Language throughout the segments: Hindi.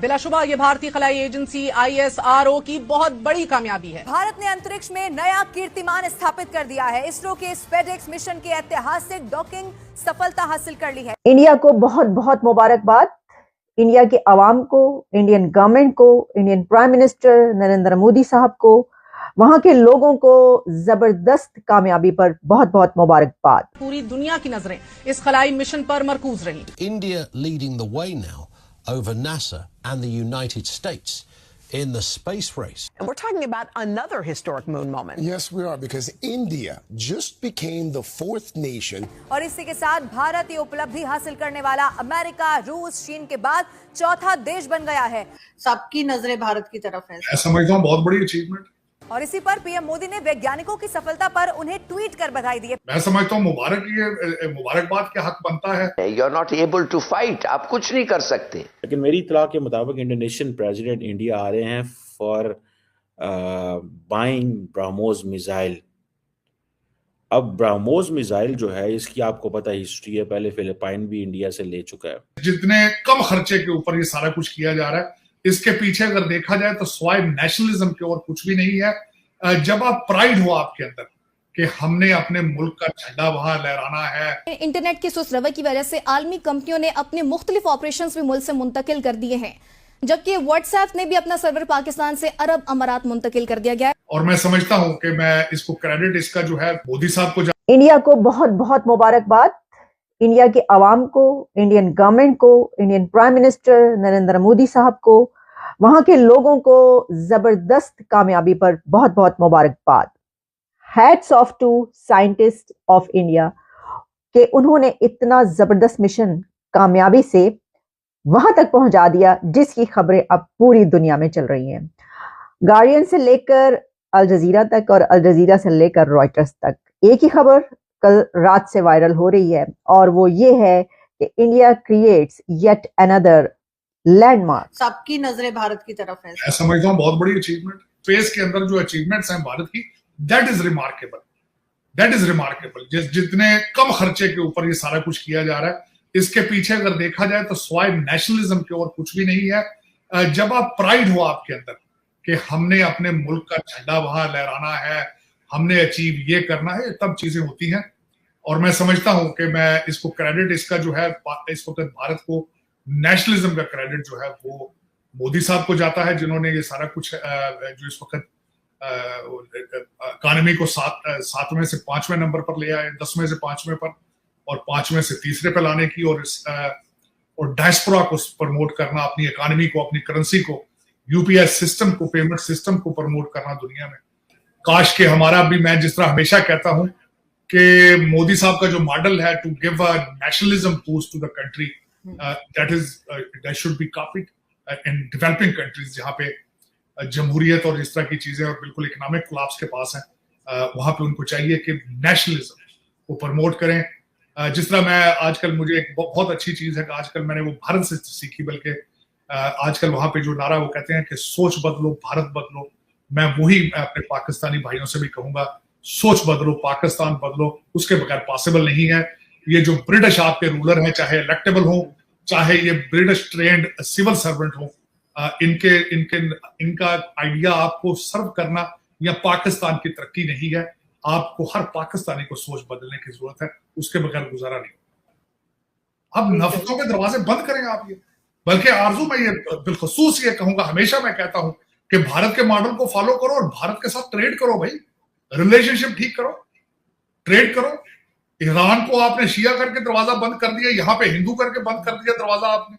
बिलाशुबा ये भारतीय खलाई एजेंसी ISRO की बहुत बड़ी कामयाबी है। भारत ने अंतरिक्ष में नया कीर्तिमान स्थापित कर दिया है। इसरो के स्पेडेक्स मिशन की ऐतिहासिक डॉकिंग सफलता हासिल कर ली है। इंडिया को बहुत बहुत मुबारकबाद। इंडिया के अवाम को, इंडियन गवर्नमेंट को, Indian prime minister Narendra Modi साहब को, वहां के लोगों को जबरदस्त कामयाबी पर बहुत बहुत मुबारकबाद। पूरी दुनिया की नजरें इस खलाई मिशन पर मरकूज रही। India leading the way now over NASA and the United States in the space race. And we're talking about another historic moon moment. Yes, we are, because India just became the fourth nation. और इसी के साथ भारत ये उपलब्धि हासिल करने वाला अमेरिका, रूस, चीन के बाद चौथा देश बन गया है। सबकी नजरें भारत की तरफ है। मैं समझता हूँ बहुत बड़ी अचीवमेंट। और इसी पर पीएम मोदी ने वैज्ञानिकों की सफलता पर उन्हें ट्वीट कर बधाई दी है। मैं समझता हूँ मुबारकबाद के हक बनता है। You're not able to fight, आप कुछ नहीं कर सकते। लेकिन मेरी इत्तला के मुताबिक इंडोनेशियन प्रेसिडेंट इंडिया आ रहे हैं फॉर बाइंग ब्रह्मोस मिसाइल। अब ब्रह्मोस मिसाइल जो है, इसकी आपको पता हिस्ट्री है, पहले फिलिपाइन भी इंडिया से ले चुका है। जितने कम खर्चे के ऊपर ये सारा कुछ किया जा रहा है, इसके पीछे अगर देखा जाए तो स्वाय नेशनलिज्म के और कुछ भी नहीं है। जब आप प्राइड हो आपके अंदर कि हमने अपने मुल्क का झंडा वहां लहराना है। इंटरनेट के सुस्त रवैये की वजह से आलमी कंपनियों ने अपने मुख्तलिफ ऑपरेशंस भी मुल्क से मुंतकिल कर दिए हैं, जबकि व्हाट्सएप ने भी अपना सर्वर पाकिस्तान से अरब अमारात मुंतकिल कर दिया गया है। और मैं समझता हूँ कि मैं इसको क्रेडिट इसका जो है मोदी साहब को। इंडिया को बहुत बहुत मुबारकबाद। इंडिया के अवाम को, इंडियन गवर्नमेंट को, Indian prime minister Narendra Modi साहब को, वहां के लोगों को जबरदस्त कामयाबी पर बहुत बहुत मुबारकबाद। Hats off to scientist of India कि उन्होंने इतना जबरदस्त मिशन कामयाबी से वहां तक पहुंचा दिया जिसकी खबरें अब पूरी दुनिया में चल रही हैं। गार्डियन से लेकर अल जजीरा तक और अल जजीरा से लेकर रॉयटर्स तक एक ही खबर कल रात से वायरल हो रही है, और वो ये है कि India creates yet another landmark. सबकी नजरें भारत की तरफ है। मैं समझता हूँ बहुत बड़ी अचीवमेंट। स्पेस के अंदर जो अचीवमेंट्स हैं भारत की, that is remarkable, that is remarkable. जितने कम खर्चे के ऊपर ये सारा कुछ किया जा रहा है, इसके पीछे अगर देखा जाए तो स्वाय नेशनलिज्म के और कुछ भी नहीं है। जब आप प्राइड हो आपके अंदर कि हमने अपने मुल्क का झंडा वहां लहराना है, हमने अचीव ये करना है, तब चीजें होती हैं। और मैं समझता हूं कि मैं इसको क्रेडिट इसका जो है, इस वक्त भारत को नेशनलिज्म का क्रेडिट जो है वो मोदी साहब को जाता है, जिन्होंने ये सारा कुछ जो इस वक्त इकॉनमी को 7वें से 5वें नंबर पर ले आए, 10वें से 5वें पर और 5वें से 3रे पे लाने की, और डायस्पोरा को प्रमोट करना, अपनी इकॉनमी को, अपनी करेंसी को, यूपीएस सिस्टम को, पेमेंट सिस्टम को प्रमोट करना दुनिया में। काश के हमारा भी, मैं जिस तरह हमेशा कहता हूं कि मोदी साहब का जो मॉडल है to give a nationalism boost to the country, that should be copied in developing countries जहाँ पे जमहूरियत और इस तरह की चीजें और बिल्कुल इकोनॉमिक कोलैप्स के पास हैं, वहां पे उनको चाहिए कि नेशनलिज्म को प्रमोट करें। जिस तरह मैं आजकल, मुझे एक बहुत अच्छी चीज है कि आजकल मैंने वो भारत से सीखी, बल्कि आजकल वहां पे जो नारा वो कहते हैं कि सोच बदलो भारत बदलो। मैं वही अपने पाकिस्तानी भाइयों से भी कहूंगा, सोच बदलो, पाकिस्तान बदलो, उसके बगैर पॉसिबल नहीं है। ये जो ब्रिटिश आपके रूलर हैं, चाहे इलेक्टेबल हो, चाहे ये ब्रिटिश ट्रेंड सिविल सर्वेंट हो, इनका आइडिया आपको सर्व करना या पाकिस्तान की तरक्की नहीं है। आपको हर पाकिस्तानी को सोच बदलने की जरूरत है, उसके बगैर गुजारा नहीं। अब नफरतों के दरवाजे बंद करें आप ये। बल्कि आरजू, मैं ये बिलखसूस ये कहूंगा, हमेशा मैं कहता हूं कि भारत के मॉडल को फॉलो करो और भारत के साथ ट्रेड करो भाई, रिलेशनशिप ठीक करो, ट्रेड करो। ईरान को आपने शिया करके दरवाजा बंद कर दिया, यहाँ पे हिंदू करके बंद कर दिया दरवाजा आपने।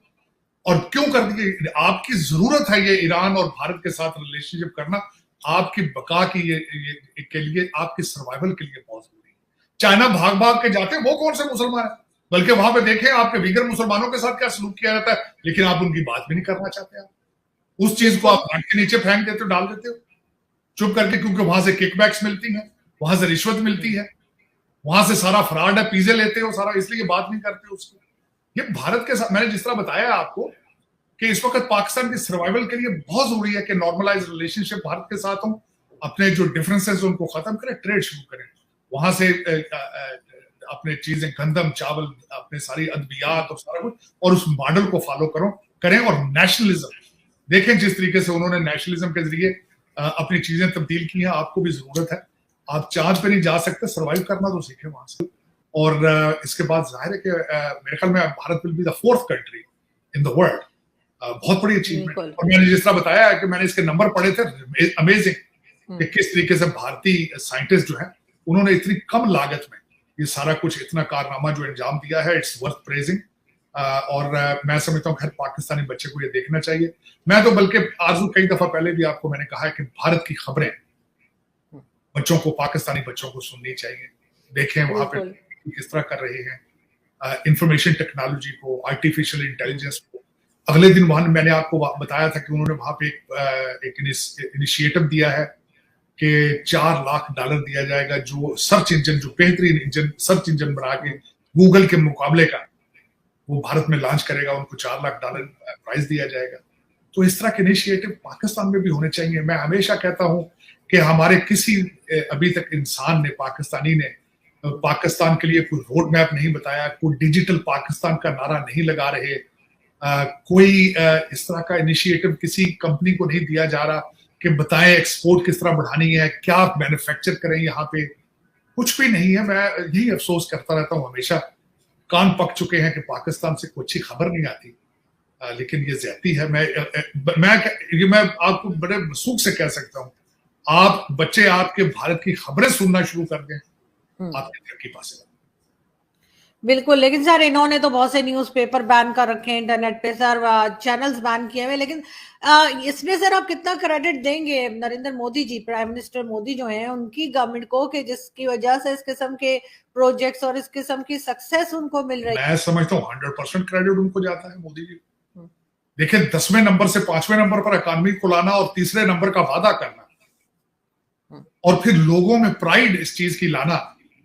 और क्यों कर दिए? आपकी जरूरत है ये ईरान और भारत के साथ रिलेशनशिप करना, आपकी बका की के लिए, आपकी सर्वाइवल के लिए बहुत जरूरी है। चाइना भाग भाग के जाते हैं, वो कौन से मुसलमान है? बल्कि वहां पे देखें आपके वीगर मुसलमानों के साथ क्या सलूक किया जाता है, लेकिन आप उनकी बात भी नहीं करना चाहते। आप उस चीज को आप के नीचे फेंक देते हो, डाल देते हो चुप करके, क्योंकि वहां से किकबैक्स मिलती हैं, वहां से रिश्वत मिलती है, वहां से सारा फ्रॉड है, पीजे लेते हो सारा, इसलिए बात नहीं करते उसको। ये भारत के साथ, मैंने जिस तरह बताया आपको कि इस वक्त पाकिस्तान की सर्वाइवल के लिए बहुत जरूरी है कि नॉर्मलाइज रिलेशनशिप भारत के साथ हो, अपने जो डिफरेंसेस उनको खत्म करें, ट्रेड शुरू करें, वहां से अपने चीजें, गंदम, चावल, अपने सारी अद्वियात और सारा कुछ, और उस मॉडल को फॉलो करें और नेशनलिज्म देखें जिस तरीके से उन्होंने नेशनलिज्म के जरिए अपनी चीजें तब्दील की हैं, आपको भी जरूरत है। आप चांद पे नहीं जा सकते, सर्वाइव करना तो सीखें वहां से। और इसके बाद जाहिर है कि मेरे ख्याल में Bharat will be the 4th country in the world. बहुत बड़ी अचीवमेंट। और मैंने जिस तरह बताया है कि मैंने इसके नंबर पढ़े थे, अमेजिंग कि किस तरीके से भारतीय साइंटिस्ट जो है उन्होंने इतनी कम लागत में ये सारा कुछ इतना कारनामा जो अंजाम दिया है। It's worth praising. और मैं समझता हूँ हर पाकिस्तानी बच्चे को ये देखना चाहिए। मैं तो बल्कि आरजू कई दफा पहले भी आपको मैंने कहा है कि भारत की खबरें बच्चों को, पाकिस्तानी बच्चों को सुननी चाहिए। देखें वहां पे किस तरह कर रहे हैं इंफॉर्मेशन टेक्नोलॉजी को, आर्टिफिशियल इंटेलिजेंस को। अगले दिन वहां मैंने आपको बताया था कि उन्होंने वहां पे एक इनिशिएटिव दिया है कि $4 लाख दिया जाएगा, जो सर्च इंजन, जो बेहतरीन इंजन, सर्च इंजन बना के गूगल के मुकाबले का वो भारत में लॉन्च करेगा। उनको $4 लाख प्राइज दिया जाएगा। तो इस तरह के इनिशिएटिव पाकिस्तान में भी होने चाहिए। मैं हमेशा कहता हूं कि हमारे किसी अभी तक इंसान ने, पाकिस्तानी ने पाकिस्तान के लिए कोई रोड मैप नहीं बताया, कोई डिजिटल पाकिस्तान का नारा नहीं लगा रहे, कोई इस तरह का इनिशिएटिव किसी कंपनी को नहीं दिया जा रहा कि बताएं एक्सपोर्ट किस तरह बढ़ानी है, क्या मैन्युफैक्चर करें यहाँ पे। कुछ भी नहीं है। मैं यही अफसोस करता रहता हूँ हमेशा। कान पक चुके हैं कि पाकिस्तान से कुछ ही खबर नहीं आती। लेकिन ये ज्यादती है। मैं आपको बड़े सूख से कह सकता हूँ, आप बच्चे आपके भारत की खबरें सुनना शुरू कर दें, आपकी तरक्की पास। बिल्कुल। लेकिन सर इन्होंने तो बहुत से न्यूज़पेपर बैन कर रखे हैं, इंटरनेट पे सर चैनल्स बैन किए हुए। लेकिन इसमें सर आप कितना क्रेडिट देंगे नरेंद्र मोदी जी, प्राइम मिनिस्टर मोदी जो हैं, उनकी गवर्नमेंट को, कि जिसकी वजह से इस किस्म के प्रोजेक्ट्स और इस किस्म की सक्सेस उनको मिल रही है? मैं समझता हूँ 100% क्रेडिट उनको जाता है मोदी जी। देखिए 10वें नंबर से 5वें नंबर पर इकॉनमी को लाना और 3रे नंबर का वादा करना और फिर लोगों में प्राइड इस चीज की लाना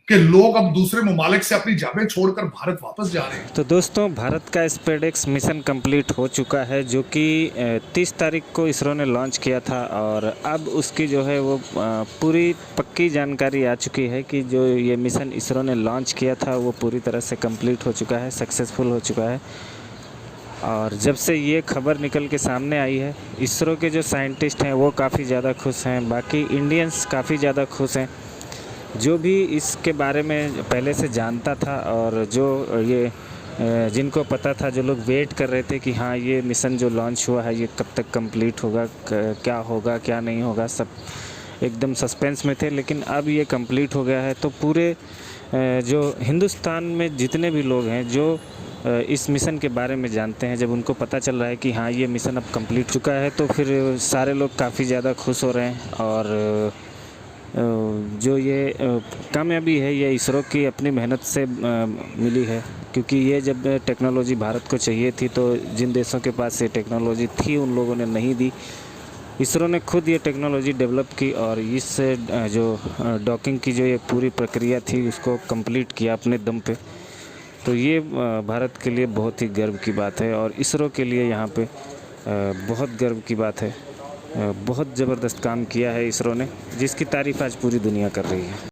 कि लोग अब दूसरे ममालिक से अपनी जाबें छोड़कर भारत वापस जा रहे हैं। तो दोस्तों, भारत का स्पेडेक्स मिशन कंप्लीट हो चुका है, जो कि 30 तारीख को इसरो ने लॉन्च किया था। और अब उसकी जो है वो पूरी पक्की जानकारी आ चुकी है कि जो ये मिशन इसरो ने लॉन्च किया था वो पूरी तरह से कंप्लीट हो चुका है, सक्सेसफुल हो चुका है। और जब से ये खबर निकल के सामने आई है, इसरो के जो साइंटिस्ट हैं वो काफ़ी ज़्यादा खुश हैं, बाकी इंडियंस काफ़ी ज़्यादा खुश हैं। जो भी इसके बारे में पहले से जानता था और जो ये जिनको पता था, जो लोग वेट कर रहे थे कि हाँ ये मिशन जो लॉन्च हुआ है ये कब तक कंप्लीट होगा, क्या होगा क्या नहीं होगा, सब एकदम सस्पेंस में थे। लेकिन अब ये कंप्लीट हो गया है, तो पूरे जो हिंदुस्तान में जितने भी लोग हैं जो इस मिशन के बारे में जानते हैं, जब उनको पता चल रहा है कि हाँ ये मिशन अब कंप्लीट चुका है, तो फिर सारे लोग काफ़ी ज़्यादा खुश हो रहे हैं। और जो ये कामयाबी है ये इसरो की अपनी मेहनत से मिली है, क्योंकि ये जब टेक्नोलॉजी भारत को चाहिए थी तो जिन देशों के पास ये टेक्नोलॉजी थी उन लोगों ने नहीं दी। इसरो ने खुद ये टेक्नोलॉजी डेवलप की और इस जो डॉकिंग की जो ये पूरी प्रक्रिया थी उसको कंप्लीट किया अपने दम पे। तो ये भारत के लिए बहुत ही गर्व की बात है और इसरो के लिए यहाँ पे बहुत गर्व की बात है। बहुत ज़बरदस्त काम किया है इसरो ने, जिसकी तारीफ़ आज पूरी दुनिया कर रही है।